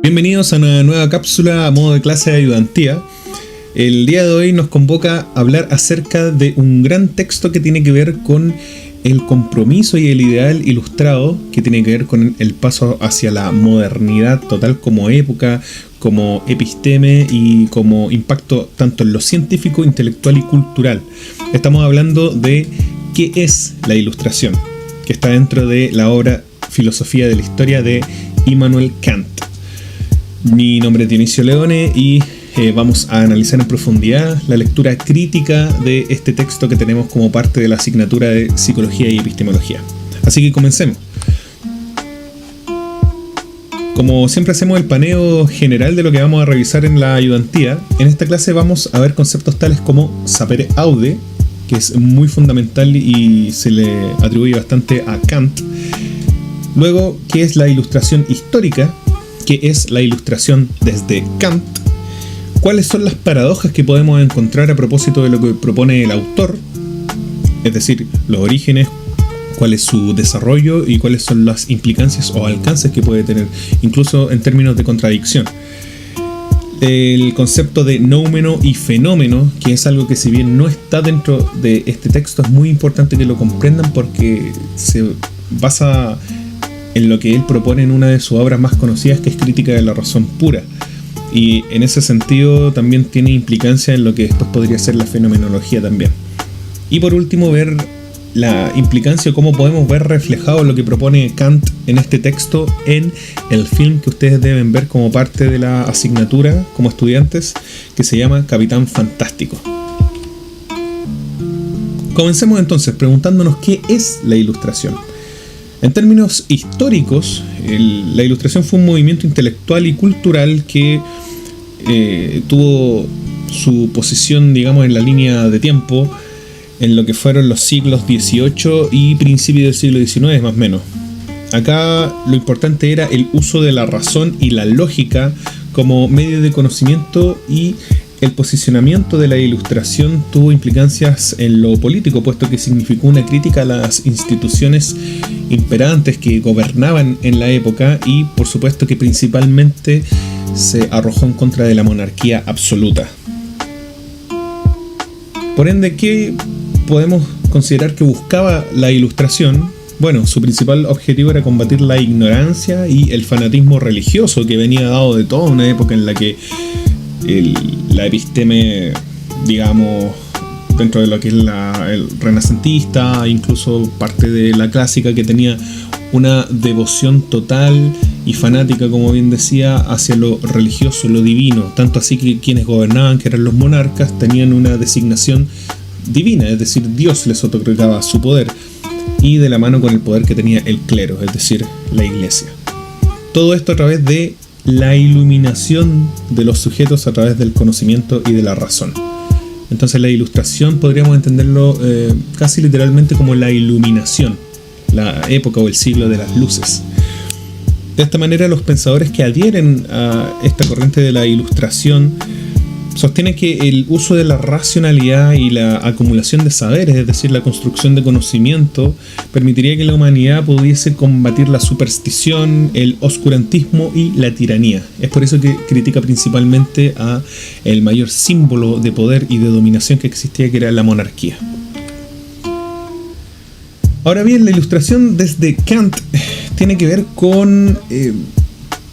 Bienvenidos a una nueva cápsula a modo de clase de ayudantía. El día de hoy nos convoca a hablar acerca de un gran texto que tiene que ver con el compromiso y el ideal ilustrado, que tiene que ver con el paso hacia la modernidad total como época, como episteme y como impacto tanto en lo científico, intelectual y cultural. Estamos hablando de qué es la ilustración, que está dentro de la obra Filosofía de la Historia de Immanuel Kant. Mi nombre es Dionisio Leone y vamos a analizar en profundidad la lectura crítica de este texto que tenemos como parte de la asignatura de Psicología y Epistemología. Así que comencemos. Como siempre hacemos el paneo general de lo que vamos a revisar en la ayudantía, en esta clase vamos a ver conceptos tales como sapere aude, que es muy fundamental y se le atribuye bastante a Kant. Luego, ¿qué es la ilustración histórica? ¿Qué es la ilustración desde Kant? ¿Cuáles son las paradojas que podemos encontrar a propósito de lo que propone el autor? Es decir, los orígenes, cuál es su desarrollo y cuáles son las implicancias o alcances que puede tener, incluso en términos de contradicción. El concepto de noumeno y fenómeno, que es algo que si bien no está dentro de este texto, es muy importante que lo comprendan porque se basa en lo que él propone en una de sus obras más conocidas, que es Crítica de la Razón Pura. Y en ese sentido también tiene implicancia en lo que después podría ser la fenomenología también. Y por último, ver la implicancia o cómo podemos ver reflejado lo que propone Kant en este texto en el film que ustedes deben ver como parte de la asignatura como estudiantes, que se llama Capitán Fantástico. Comencemos entonces preguntándonos qué es la ilustración. En términos históricos, la ilustración fue un movimiento intelectual y cultural que tuvo su posición, digamos, en la línea de tiempo en lo que fueron los siglos XVIII y principios del siglo XIX, más o menos. Acá lo importante era el uso de la razón y la lógica como medio de conocimiento, y el posicionamiento de la ilustración tuvo implicancias en lo político, puesto que significó una crítica a las instituciones imperantes que gobernaban en la época y, por supuesto, que principalmente se arrojó en contra de la monarquía absoluta. Por ende, ¿qué podemos considerar que buscaba la ilustración? Bueno, su principal objetivo era combatir la ignorancia y el fanatismo religioso que venía dado de toda una época en la que la episteme, digamos, dentro de lo que es el renacentista, incluso parte de la clásica, que tenía una devoción total y fanática, como bien decía, hacia lo religioso, lo divino, tanto así que quienes gobernaban, que eran los monarcas, tenían una designación divina, es decir, Dios les otorgaba su poder, y de la mano con el poder que tenía el clero, es decir, la iglesia. Todo esto a través de la iluminación de los sujetos a través del conocimiento y de la razón. Entonces la ilustración podríamos entenderlo casi literalmente como la iluminación, la época o el siglo de las luces. De esta manera, los pensadores que adhieren a esta corriente de la ilustración sostienen que el uso de la racionalidad y la acumulación de saberes, es decir, la construcción de conocimiento, permitiría que la humanidad pudiese combatir la superstición, el oscurantismo y la tiranía. Es por eso que critica principalmente a el mayor símbolo de poder y de dominación que existía, que era la monarquía. Ahora bien, la ilustración desde Kant tiene que ver con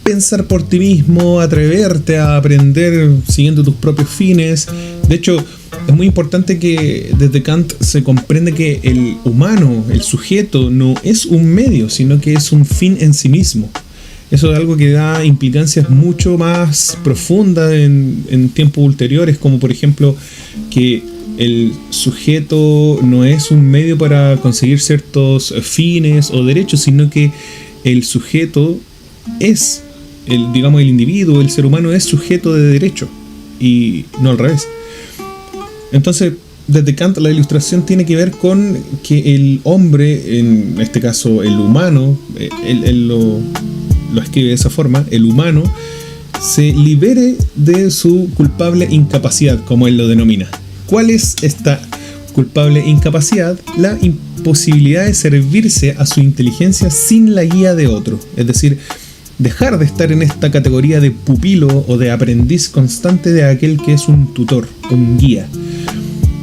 pensar por ti mismo, atreverte a aprender siguiendo tus propios fines. De hecho, es muy importante que desde Kant se comprende que el humano, el sujeto, no es un medio, sino que es un fin en sí mismo. Eso es algo que da implicancias mucho más profundas en tiempos ulteriores, como por ejemplo que el sujeto no es un medio para conseguir ciertos fines o derechos, sino que el sujeto es el individuo, el ser humano es sujeto de derecho y no al revés. Entonces, desde Kant la ilustración tiene que ver con que el hombre, en este caso el humano, él lo escribe de esa forma, el humano se libere de su culpable incapacidad, como él lo denomina. ¿Cuál es esta culpable incapacidad? La imposibilidad de servirse a su inteligencia sin la guía de otro. Es decir, dejar de estar en esta categoría de pupilo o de aprendiz constante de aquel que es un tutor, un guía.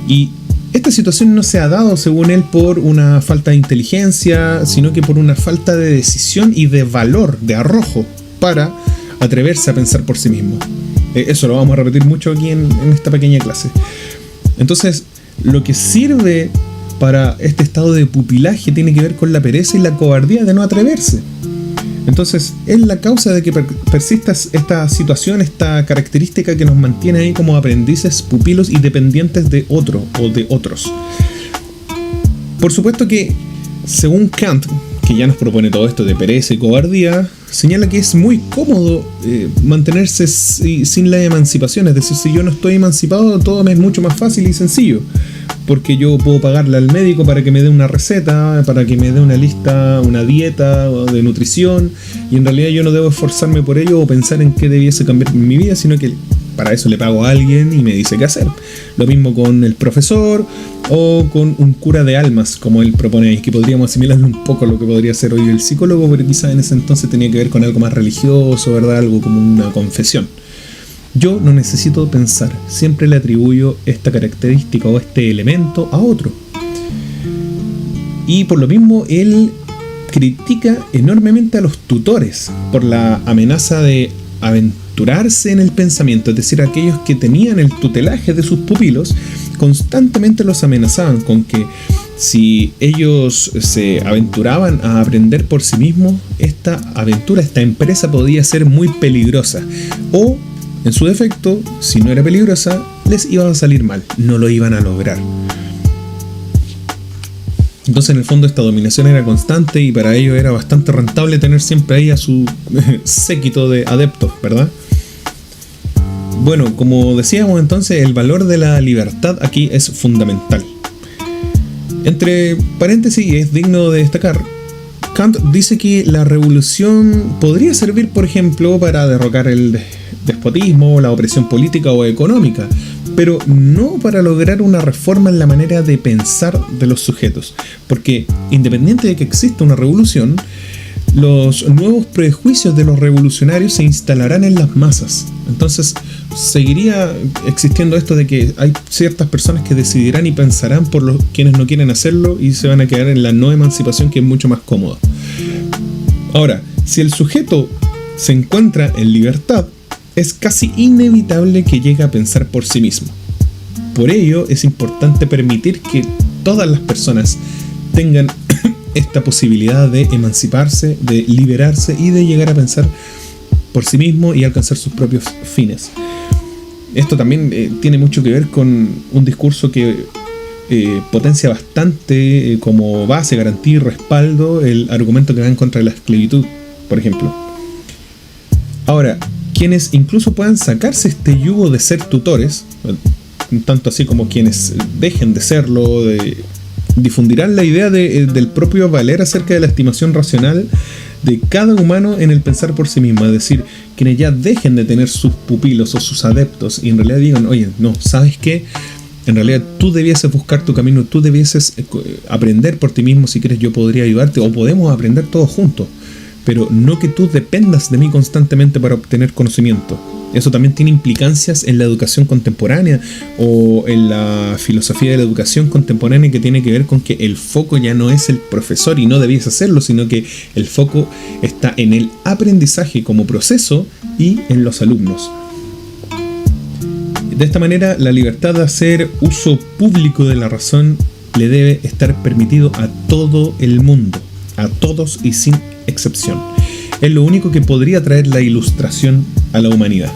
Y esta situación no se ha dado, según él, por una falta de inteligencia, sino que por una falta de decisión y de valor, de arrojo, para atreverse a pensar por sí mismo. Eso lo vamos a repetir mucho aquí en esta pequeña clase. Entonces, lo que sirve para este estado de pupilaje tiene que ver con la pereza y la cobardía de no atreverse. Entonces, es la causa de que persista esta situación, esta característica que nos mantiene ahí como aprendices, pupilos y dependientes de otro o de otros. Por supuesto que, según Kant, que ya nos propone todo esto de pereza y cobardía, señala que es muy cómodo mantenerse sin la emancipación. Es decir, si yo no estoy emancipado, todo me es mucho más fácil y sencillo. Porque yo puedo pagarle al médico para que me dé una receta, para que me dé una lista, una dieta de nutrición, y en realidad yo no debo esforzarme por ello o pensar en qué debiese cambiar en mi vida, sino que para eso le pago a alguien y me dice qué hacer. Lo mismo con el profesor o con un cura de almas, como él propone ahí, que podríamos asimilarle un poco a lo que podría ser hoy el psicólogo, pero quizás en ese entonces tenía que ver con algo más religioso, ¿verdad? Algo como una confesión. Yo no necesito pensar, siempre le atribuyo esta característica o este elemento a otro. Y por lo mismo él critica enormemente a los tutores por la amenaza de aventurarse en el pensamiento, es decir, aquellos que tenían el tutelaje de sus pupilos constantemente los amenazaban con que si ellos se aventuraban a aprender por sí mismos, esta aventura, esta empresa podía ser muy peligrosa, o en su defecto, si no era peligrosa, les iba a salir mal, no lo iban a lograr. Entonces, en el fondo, esta dominación era constante y para ellos era bastante rentable tener siempre ahí a su séquito de adeptos, ¿verdad? Bueno, como decíamos entonces, el valor de la libertad aquí es fundamental. Entre paréntesis, es digno de destacar, Kant dice que la revolución podría servir, por ejemplo, para derrocar el despotismo, la opresión política o económica, pero no para lograr una reforma en la manera de pensar de los sujetos, porque independiente de que exista una revolución, los nuevos prejuicios de los revolucionarios se instalarán en las masas. Entonces seguiría existiendo esto de que hay ciertas personas que decidirán y pensarán por los quienes no quieren hacerlo y se van a quedar en la no emancipación, que es mucho más cómoda. Ahora, si el sujeto se encuentra en libertad, es casi inevitable que llegue a pensar por sí mismo. Por ello, es importante permitir que todas las personas tengan esta posibilidad de emanciparse, de liberarse y de llegar a pensar por sí mismo y alcanzar sus propios fines. Esto también tiene mucho que ver con un discurso que potencia bastante como base, garantía y respaldo el argumento que va en contra de la esclavitud, por ejemplo. Ahora, quienes incluso puedan sacarse este yugo de ser tutores, tanto así como quienes dejen de serlo, difundirán la idea del propio valer acerca de la estimación racional de cada humano en el pensar por sí mismo. Es decir, quienes ya dejen de tener sus pupilos o sus adeptos y en realidad digan, oye, no, ¿sabes qué? En realidad tú debieses buscar tu camino, tú debieses aprender por ti mismo. Si quieres, yo podría ayudarte o podemos aprender todos juntos, pero no que tú dependas de mí constantemente para obtener conocimiento. Eso también tiene implicancias en la educación contemporánea o en la filosofía de la educación contemporánea, que tiene que ver con que el foco ya no es el profesor y no debiese hacerlo, sino que el foco está en el aprendizaje como proceso y en los alumnos. De esta manera, la libertad de hacer uso público de la razón le debe estar permitido a todo el mundo, a todos y sin excepción. Es lo único que podría traer la ilustración a la humanidad.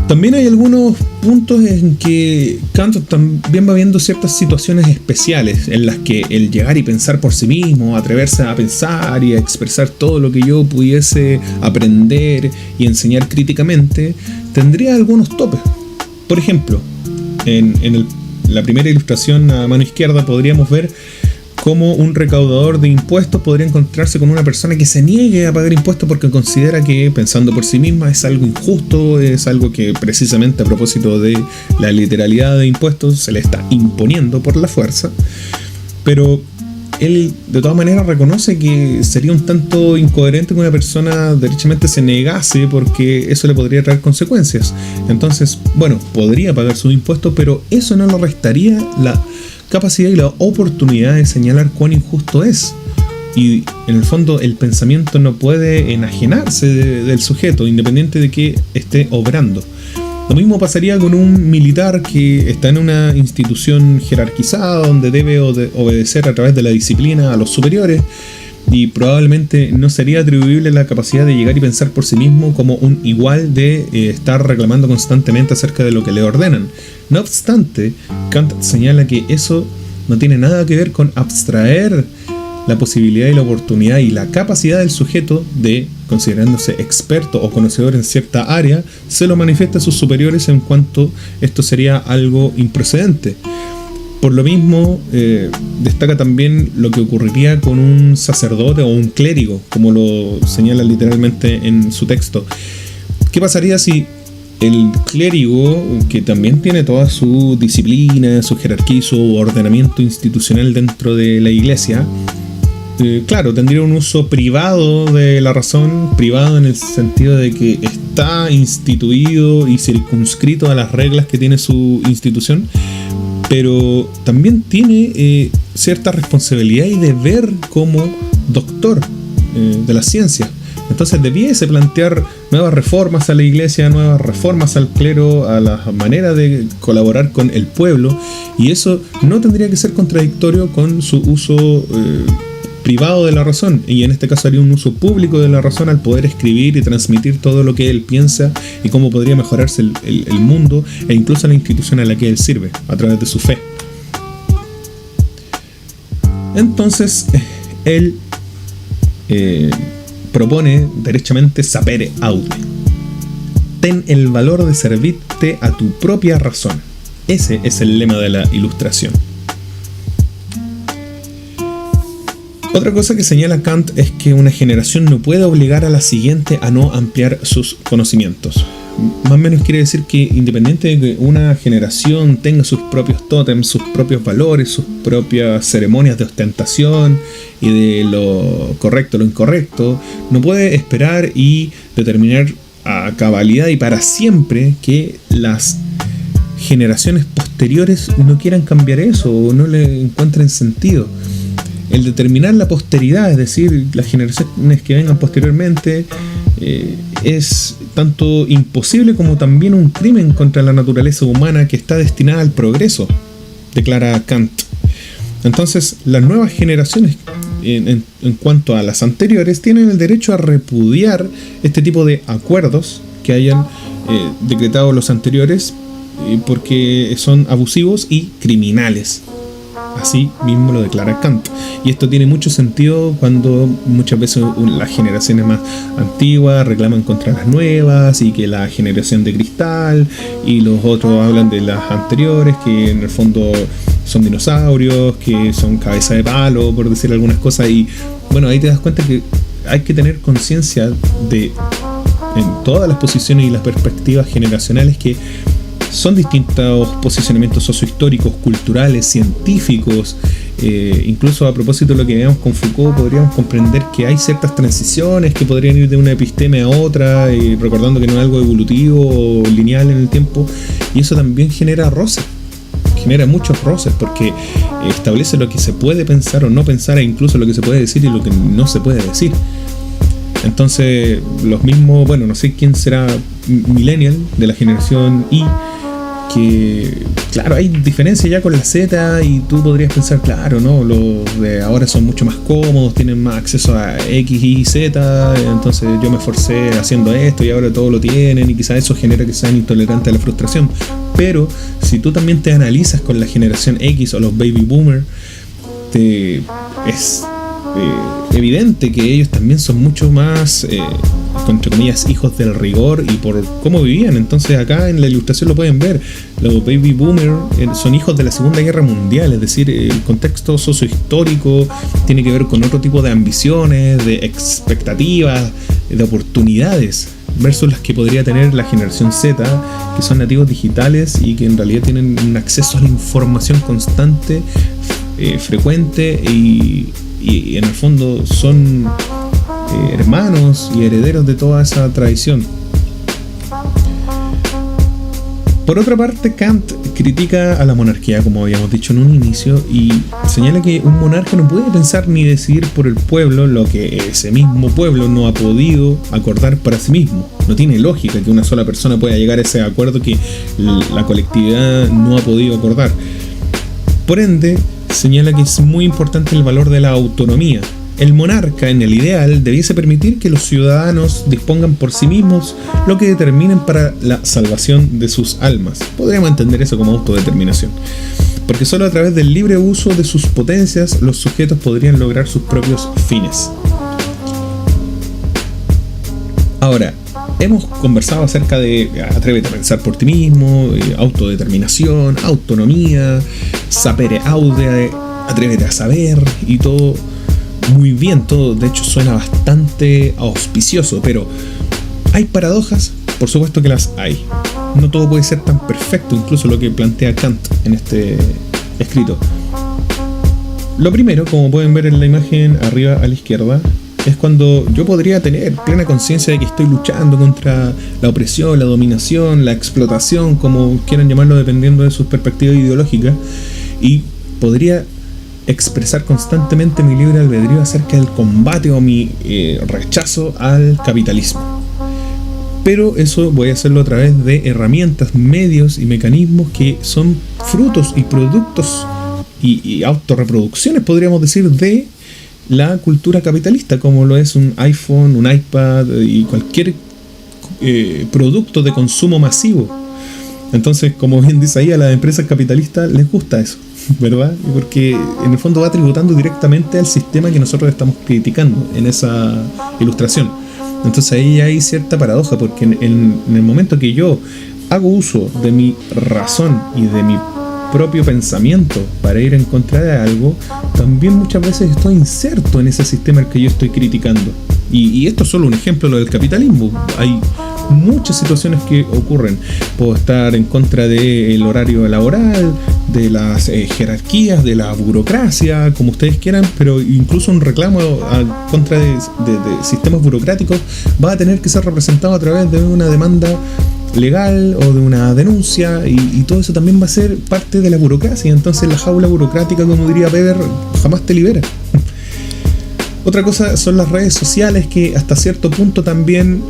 También hay algunos puntos en que Kant también va viendo ciertas situaciones especiales en las que el llegar y pensar por sí mismo, atreverse a pensar y a expresar todo lo que yo pudiese aprender y enseñar críticamente, tendría algunos topes. Por ejemplo, en la primera ilustración a mano izquierda podríamos ver cómo un recaudador de impuestos podría encontrarse con una persona que se niegue a pagar impuestos porque considera que, pensando por sí misma, es algo injusto, es algo que precisamente a propósito de la literalidad de impuestos se le está imponiendo por la fuerza. Pero él de todas maneras reconoce que sería un tanto incoherente que una persona derechamente se negase, porque eso le podría traer consecuencias. Entonces, bueno, podría pagar sus impuestos, pero eso no le restaría la capacidad y la oportunidad de señalar cuán injusto es. Y en el fondo el pensamiento no puede enajenarse del sujeto, independiente de que esté obrando. Lo mismo pasaría con un militar que está en una institución jerarquizada donde debe obedecer a través de la disciplina a los superiores, y probablemente no sería atribuible la capacidad de llegar y pensar por sí mismo como un igual de estar reclamando constantemente acerca de lo que le ordenan. No obstante, Kant señala que eso no tiene nada que ver con abstraer la posibilidad y la oportunidad y la capacidad del sujeto de, considerándose experto o conocedor en cierta área, se lo manifiesta a sus superiores, en cuanto esto sería algo improcedente. Por lo mismo, destaca también lo que ocurriría con un sacerdote o un clérigo, como lo señala literalmente en su texto. ¿Qué pasaría si el clérigo, que también tiene toda su disciplina, su jerarquía y su ordenamiento institucional dentro de la iglesia, claro, tendría un uso privado de la razón, privado en el sentido de que está instituido y circunscrito a las reglas que tiene su institución, pero también tiene cierta responsabilidad y deber como doctor de la ciencia. Entonces debiese plantear nuevas reformas a la iglesia, nuevas reformas al clero, a la manera de colaborar con el pueblo, y eso no tendría que ser contradictorio con su uso privado de la razón, y en este caso haría un uso público de la razón al poder escribir y transmitir todo lo que él piensa y cómo podría mejorarse el mundo e incluso la institución a la que él sirve a través de su fe. Entonces él propone derechamente sapere aude. Ten el valor de servirte a tu propia razón. Ese es el lema de la Ilustración. Otra cosa que señala Kant es que una generación no puede obligar a la siguiente a no ampliar sus conocimientos. Más o menos quiere decir que, independiente de que una generación tenga sus propios tótems, sus propios valores, sus propias ceremonias de ostentación y de lo correcto, lo incorrecto, no puede esperar y determinar a cabalidad y para siempre que las generaciones posteriores no quieran cambiar eso o no le encuentren sentido. El determinar la posteridad, es decir, las generaciones que vengan posteriormente, es tanto imposible como también un crimen contra la naturaleza humana que está destinada al progreso, declara Kant. Entonces, las nuevas generaciones, en cuanto a las anteriores, tienen el derecho a repudiar este tipo de acuerdos que hayan decretado los anteriores, porque son abusivos y criminales. Así mismo lo declara Kant. Y esto tiene mucho sentido cuando muchas veces las generaciones más antiguas reclaman contra las nuevas, y que la generación de cristal, y los otros hablan de las anteriores, que en el fondo son dinosaurios, que son cabeza de palo, por decir algunas cosas. Y bueno, ahí te das cuenta que hay que tener conciencia de, en todas las posiciones y las perspectivas generacionales, que son distintos posicionamientos sociohistóricos, culturales, científicos. Incluso a propósito de lo que veíamos con Foucault, podríamos comprender que hay ciertas transiciones que podrían ir de una episteme a otra, recordando que no es algo evolutivo o lineal en el tiempo, y eso también genera roces, genera muchos roces, porque establece lo que se puede pensar o no pensar, e incluso lo que se puede decir y lo que no se puede decir. Entonces, los mismos, bueno, no sé quién será millennial de la generación Y, que claro, hay diferencia ya con la Z, y tú podrías pensar, claro, no, los de ahora son mucho más cómodos, tienen más acceso a X, Y, Z, entonces yo me esforcé haciendo esto y ahora todo lo tienen, y quizás eso genera que sean intolerantes a la frustración. Pero si tú también te analizas con la generación X o los baby boomers, es evidente que ellos también son mucho más, entre comillas, hijos del rigor y por cómo vivían. Entonces acá en la Ilustración lo pueden ver, los baby boomers son hijos de la Segunda Guerra Mundial, es decir, el contexto sociohistórico tiene que ver con otro tipo de ambiciones, de expectativas, de oportunidades, versus las que podría tener la generación Z, que son nativos digitales y que en realidad tienen un acceso a la información constante frecuente y en el fondo son hermanos y herederos de toda esa tradición. Por otra parte, Kant critica a la monarquía, como habíamos dicho en un inicio, y señala que un monarca no puede pensar ni decidir por el pueblo lo que ese mismo pueblo no ha podido acordar para sí mismo. No tiene lógica que una sola persona pueda llegar a ese acuerdo que la colectividad no ha podido acordar. Por ende, señala que es muy importante el valor de la autonomía. El monarca, en el ideal, debiese permitir que los ciudadanos dispongan por sí mismos lo que determinen para la salvación de sus almas. Podríamos entender eso como autodeterminación. Porque solo a través del libre uso de sus potencias los sujetos podrían lograr sus propios fines. Ahora, hemos conversado acerca de atrévete a pensar por ti mismo, autodeterminación, autonomía, sapere aude, atrévete a saber y todo. Muy bien, todo de hecho suena bastante auspicioso, pero ¿hay paradojas? Por supuesto que las hay. No todo puede ser tan perfecto, incluso lo que plantea Kant en este escrito. Lo primero, como pueden ver en la imagen arriba a la izquierda, es cuando yo podría tener plena conciencia de que estoy luchando contra la opresión, la dominación, la explotación, como quieran llamarlo dependiendo de sus perspectivas ideológicas, y podría expresar constantemente mi libre albedrío acerca del combate o mi rechazo al capitalismo. Pero eso voy a hacerlo a través de herramientas, medios y mecanismos que son frutos y productos y autorreproducciones, podríamos decir, de la cultura capitalista, como lo es un iPhone, un iPad y cualquier producto de consumo masivo. Entonces, como bien dice ahí, a las empresas capitalistas les gusta eso, ¿verdad? Porque en el fondo va tributando directamente al sistema que nosotros estamos criticando en esa ilustración. Entonces ahí hay cierta paradoja, porque en el momento que yo hago uso de mi razón y de mi propio pensamiento para ir en contra de algo, también muchas veces estoy inserto en ese sistema al que yo estoy criticando. Y esto es solo un ejemplo, lo del capitalismo. Hay muchas situaciones que ocurren. Puedo estar en contra del horario laboral, de las jerarquías, de la burocracia, como ustedes quieran, pero incluso un reclamo a contra de sistemas burocráticos va a tener que ser representado a través de una demanda legal o de una denuncia, y todo eso también va a ser parte de la burocracia. Entonces la jaula burocrática, como diría Weber, jamás te libera. Otra cosa son las redes sociales, que hasta cierto punto también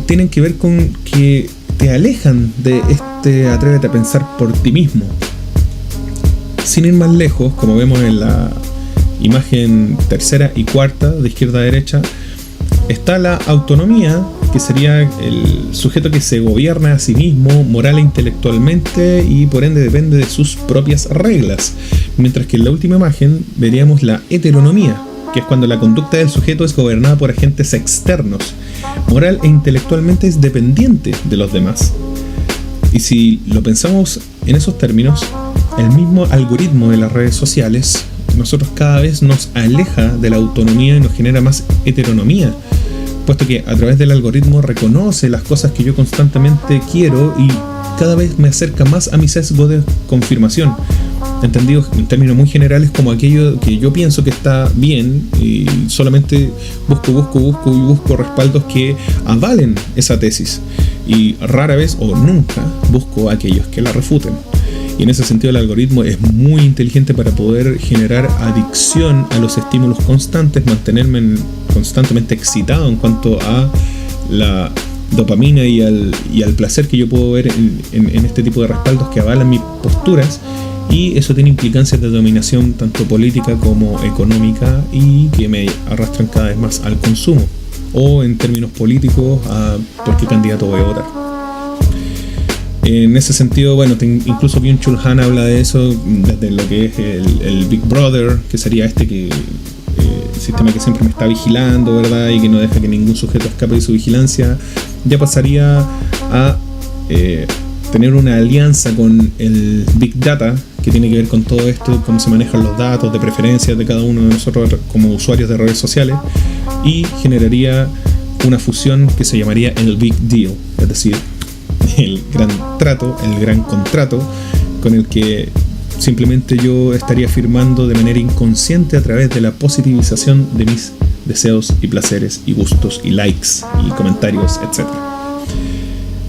tienen que ver con que te alejan de este atrévete a pensar por ti mismo. Sin ir más lejos, como vemos en la imagen tercera y cuarta de izquierda a derecha, está la autonomía, que sería el sujeto que se gobierna a sí mismo moral e intelectualmente y por ende depende de sus propias reglas. Mientras que en la última imagen veríamos la heteronomía, que es cuando la conducta del sujeto es gobernada por agentes externos. Moral e intelectualmente es dependiente de los demás. Y si lo pensamos en esos términos, el mismo algoritmo de las redes sociales, nosotros cada vez nos aleja de la autonomía y nos genera más heteronomía, puesto que a través del algoritmo reconoce las cosas que yo constantemente quiero y cada vez me acerca más a mi sesgo de confirmación, entendido en términos muy generales como aquello que yo pienso que está bien, y solamente busco respaldos que avalen esa tesis, y rara vez o nunca busco aquellos que la refuten. Y en ese sentido el algoritmo es muy inteligente para poder generar adicción a los estímulos constantes, mantenerme constantemente excitado en cuanto a la dopamina y al placer que yo puedo ver en este tipo de respaldos que avalan mis posturas. Y eso tiene implicancias de dominación tanto política como económica, y que me arrastran cada vez más al consumo, o en términos políticos a por qué candidato voy a votar. En ese sentido, bueno, incluso Byung-Chul Han habla de eso desde lo que es el Big Brother, que sería el sistema que siempre me está vigilando, ¿verdad? Y que no deja que ningún sujeto escape de su vigilancia. Ya pasaría a tener una alianza con el Big Data, que tiene que ver con todo esto, cómo se manejan los datos de preferencias de cada uno de nosotros como usuarios de redes sociales, y generaría una fusión que se llamaría el Big Deal, es decir, el gran trato, el gran contrato con el que simplemente yo estaría afirmando de manera inconsciente a través de la positivización de mis deseos y placeres y gustos y likes y comentarios, etc.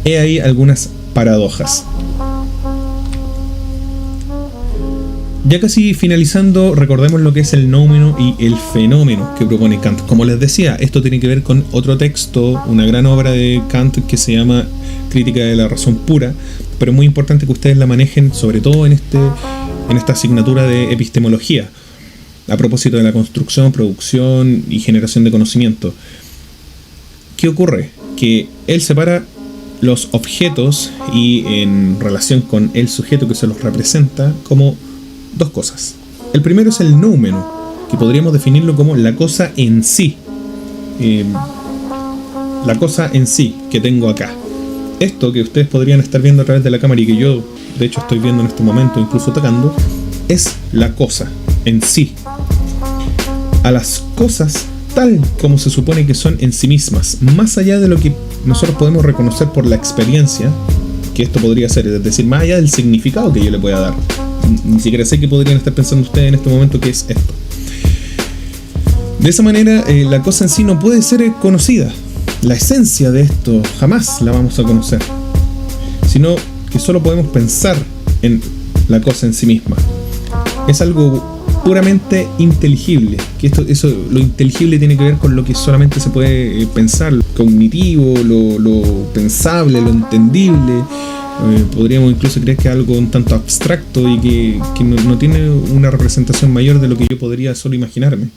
He ahí algunas paradojas. Ya casi finalizando, recordemos lo que es el noumeno y el fenómeno que propone Kant. Como les decía, esto tiene que ver con otro texto, una gran obra de Kant que se llama Crítica de la razón pura, pero es muy importante que ustedes la manejen, sobre todo en esta asignatura de epistemología, a propósito de la construcción, producción y generación de conocimiento. ¿Qué ocurre? Que él separa los objetos y en relación con el sujeto que se los representa como dos cosas. El primero es el noumeno, que podríamos definirlo como la cosa en sí. La cosa en sí que tengo acá. Esto que ustedes podrían estar viendo a través de la cámara y que yo de hecho estoy viendo en este momento, incluso tocando, es la cosa en sí. A las cosas tal como se supone que son en sí mismas, más allá de lo que nosotros podemos reconocer por la experiencia, que esto podría ser, es decir, más allá del significado que yo le pueda dar. Ni siquiera sé qué podrían estar pensando ustedes en este momento que es esto. De esa manera, la cosa en sí no puede ser conocida. La esencia de esto jamás la vamos a conocer, sino que solo podemos pensar en la cosa en sí misma. Es algo puramente inteligible, que lo inteligible tiene que ver con lo que solamente se puede pensar, lo cognitivo, lo pensable, lo entendible. Podríamos incluso creer que es algo un tanto abstracto y que no tiene una representación mayor de lo que yo podría solo imaginarme.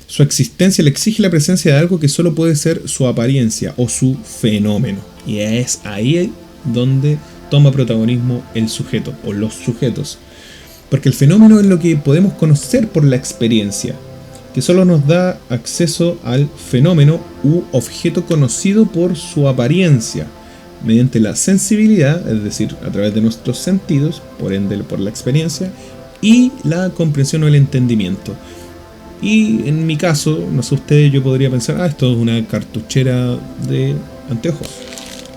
Su existencia le exige la presencia de algo que solo puede ser su apariencia o su fenómeno. Y es ahí donde toma protagonismo el sujeto o los sujetos. Porque el fenómeno es lo que podemos conocer por la experiencia, que solo nos da acceso al fenómeno u objeto conocido por su apariencia, mediante la sensibilidad, es decir, a través de nuestros sentidos, por ende por la experiencia, y la comprensión o el entendimiento. Y en mi caso, no sé ustedes, yo podría pensar, esto es una cartuchera de anteojos,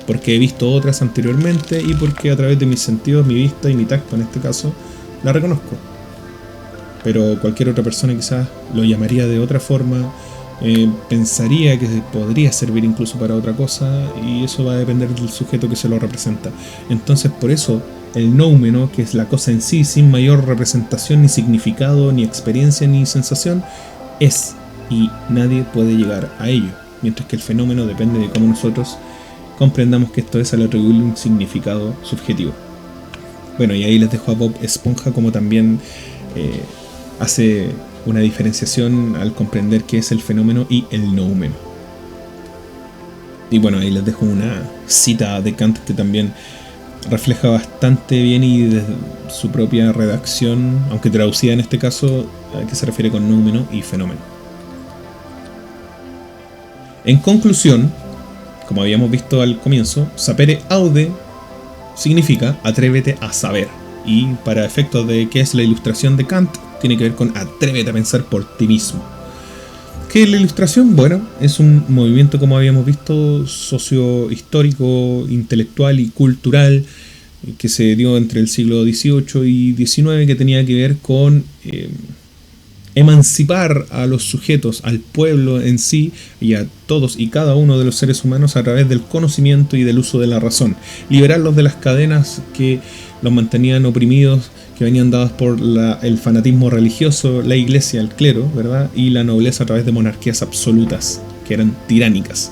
porque he visto otras anteriormente y porque a través de mis sentidos, mi vista y mi tacto en este caso, la reconozco. Pero cualquier otra persona quizás lo llamaría de otra forma, pensaría que podría servir incluso para otra cosa, y eso va a depender del sujeto que se lo representa. Entonces por eso el noumeno, que es la cosa en sí, sin mayor representación, ni significado, ni experiencia, ni sensación, es, y nadie puede llegar a ello, mientras que el fenómeno depende de cómo nosotros comprendamos que esto es al atribuirle un significado subjetivo. Bueno, y ahí les dejo a Bob Esponja como también hace una diferenciación al comprender qué es el fenómeno y el noumeno. Y bueno, ahí les dejo una cita de Kant que también refleja bastante bien y desde su propia redacción, aunque traducida en este caso, a qué se refiere con noumeno y fenómeno. En conclusión, como habíamos visto al comienzo, sapere aude significa atrévete a saber, y para efectos de qué es la ilustración de Kant, tiene que ver con atrévete a pensar por ti mismo. ¿Qué es la ilustración? Bueno, es un movimiento, como habíamos visto, socio-histórico, intelectual y cultural que se dio entre el siglo XVIII y XIX, que tenía que ver con emancipar a los sujetos, al pueblo en sí y a todos y cada uno de los seres humanos a través del conocimiento y del uso de la razón. Liberarlos de las cadenas que los mantenían oprimidos, que venían dadas por el fanatismo religioso, la iglesia, el clero, ¿verdad? Y la nobleza a través de monarquías absolutas, que eran tiránicas.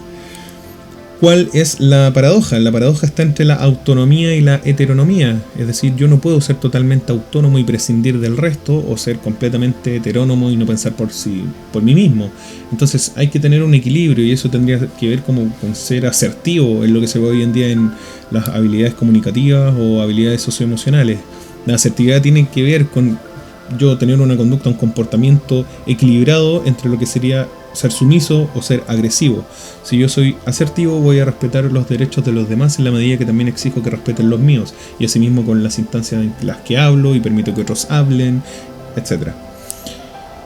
¿Cuál es la paradoja? La paradoja está entre la autonomía y la heteronomía, es decir, yo no puedo ser totalmente autónomo y prescindir del resto, o ser completamente heterónomo y no pensar por mí mismo. Entonces hay que tener un equilibrio, y eso tendría que ver como con ser asertivo, en lo que se ve hoy en día en las habilidades comunicativas o habilidades socioemocionales. La asertividad tiene que ver con yo tener una conducta, un comportamiento equilibrado entre lo que sería ser sumiso o ser agresivo. Si yo soy asertivo, voy a respetar los derechos de los demás en la medida que también exijo que respeten los míos, y asimismo con las instancias en las que hablo y permito que otros hablen, etc.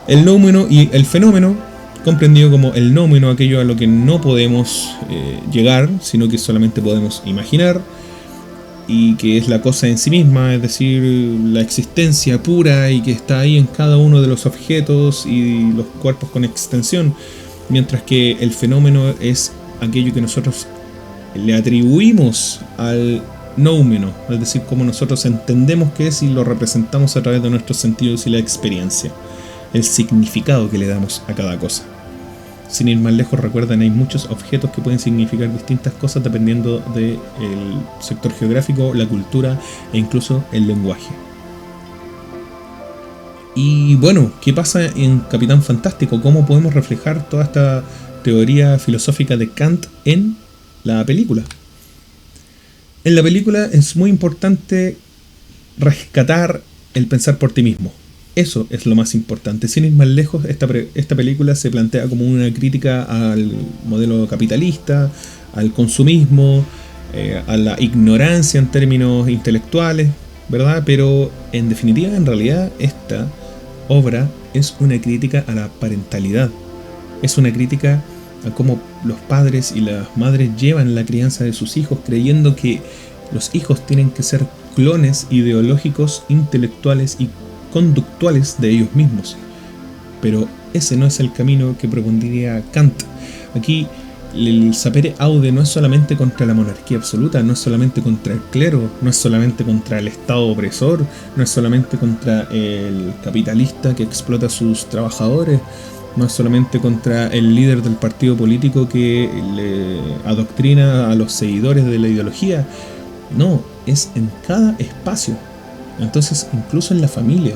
El noumeno y el fenómeno, comprendido como el noumeno, aquello a lo que no podemos llegar, sino que solamente podemos imaginar, y que es la cosa en sí misma, es decir, la existencia pura y que está ahí en cada uno de los objetos y los cuerpos con extensión, mientras que el fenómeno es aquello que nosotros le atribuimos al noumeno, es decir, cómo nosotros entendemos que es y lo representamos a través de nuestros sentidos y la experiencia, el significado que le damos a cada cosa. Sin ir más lejos, recuerden, hay muchos objetos que pueden significar distintas cosas dependiendo del sector geográfico, la cultura e incluso el lenguaje. Y bueno, ¿qué pasa en Capitán Fantástico? ¿Cómo podemos reflejar toda esta teoría filosófica de Kant en la película? En la película es muy importante rescatar el pensar por ti mismo. Eso es lo más importante. Sin ir más lejos, esta película se plantea como una crítica al modelo capitalista, al consumismo, a la ignorancia en términos intelectuales, ¿verdad? Pero en definitiva, en realidad, esta obra es una crítica a la parentalidad. Es una crítica a cómo los padres y las madres llevan la crianza de sus hijos, creyendo que los hijos tienen que ser clones ideológicos, intelectuales y conductuales de ellos mismos. Pero ese no es el camino que propondría Kant. Aquí el sapere aude no es solamente contra la monarquía absoluta, no es solamente contra el clero, no es solamente contra el Estado opresor, no es solamente contra el capitalista que explota a sus trabajadores, no es solamente contra el líder del partido político que le adoctrina a los seguidores de la ideología. No, es en cada espacio. Entonces, incluso en la familia.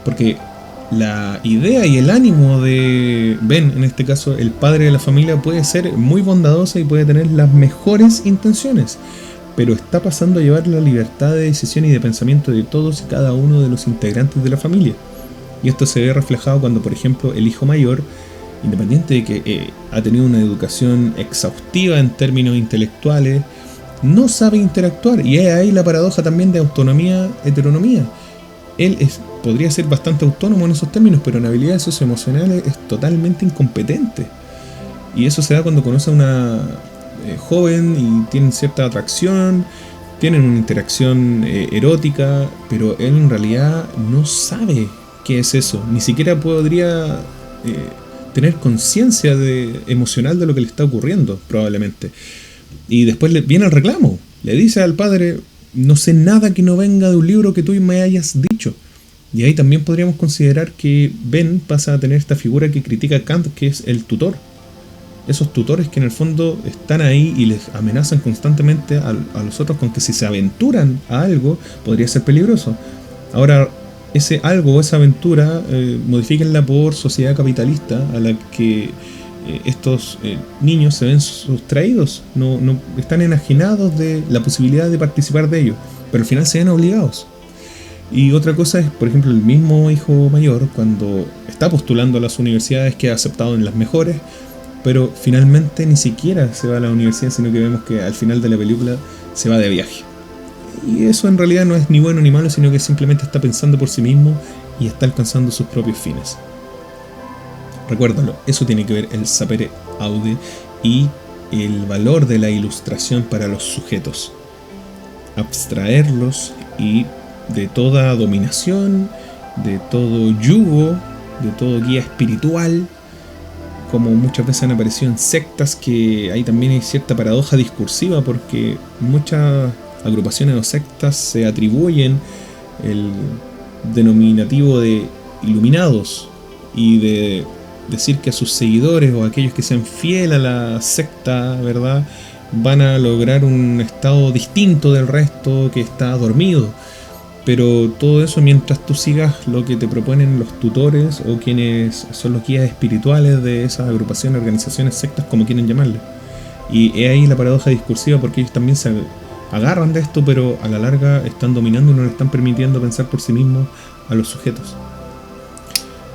Porque la idea y el ánimo de Ben, en este caso el padre de la familia, puede ser muy bondadosa y puede tener las mejores intenciones, pero está pasando a llevar la libertad de decisión y de pensamiento de todos y cada uno de los integrantes de la familia. Y esto se ve reflejado cuando, por ejemplo, el hijo mayor, independiente de que ha tenido una educación exhaustiva en términos intelectuales, no sabe interactuar, y es ahí la paradoja también de autonomía-heteronomía. Él podría ser bastante autónomo en esos términos, pero en habilidades socioemocionales es totalmente incompetente. Y eso se da cuando conoce a una joven y tienen cierta atracción, tienen una interacción erótica, pero él en realidad no sabe qué es eso, ni siquiera podría tener conciencia emocional de lo que le está ocurriendo, probablemente. Y después viene el reclamo, le dice al padre: no sé nada que no venga de un libro que tú me hayas dicho. Y ahí también podríamos considerar que Ben pasa a tener esta figura que critica Kant, que es el tutor. Esos tutores que en el fondo están ahí y les amenazan constantemente a los otros con que si se aventuran a algo podría ser peligroso. Ahora, ese algo o esa aventura modifíquenla por sociedad capitalista a la que estos niños se ven sustraídos, no están enajenados de la posibilidad de participar de ello, pero al final se ven obligados. Y otra cosa es, por ejemplo, el mismo hijo mayor, cuando está postulando a las universidades, que ha aceptado en las mejores, pero finalmente ni siquiera se va a la universidad, sino que vemos que al final de la película se va de viaje. Y eso en realidad no es ni bueno ni malo, sino que simplemente está pensando por sí mismo y está alcanzando sus propios fines. Recuérdalo, eso tiene que ver el sapere aude y el valor de la ilustración para los sujetos. Abstraerlos y de toda dominación, de todo yugo, de todo guía espiritual, como muchas veces han aparecido en sectas, que ahí también hay cierta paradoja discursiva, porque muchas agrupaciones o sectas se atribuyen el denominativo de iluminados y de decir que a sus seguidores o a aquellos que sean fieles a la secta, ¿verdad?, van a lograr un estado distinto del resto que está dormido. Pero todo eso mientras tú sigas lo que te proponen los tutores o quienes son los guías espirituales de esas agrupaciones, organizaciones, sectas, como quieren llamarle. Y es ahí la paradoja discursiva, porque ellos también se agarran de esto, pero a la larga están dominando y no le están permitiendo pensar por sí mismos a los sujetos.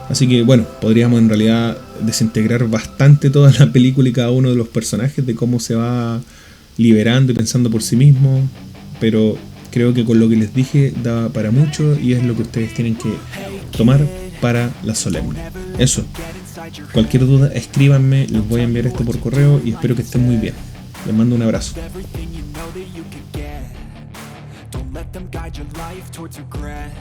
Así que bueno, podríamos en realidad desintegrar bastante toda la película y cada uno de los personajes, de cómo se va liberando y pensando por sí mismo, pero creo que con lo que les dije da para mucho y es lo que ustedes tienen que tomar para la solemne. Eso. Cualquier duda, escríbanme, les voy a enviar esto por correo y espero que estén muy bien. Les mando un abrazo. let them guide your life towards regret.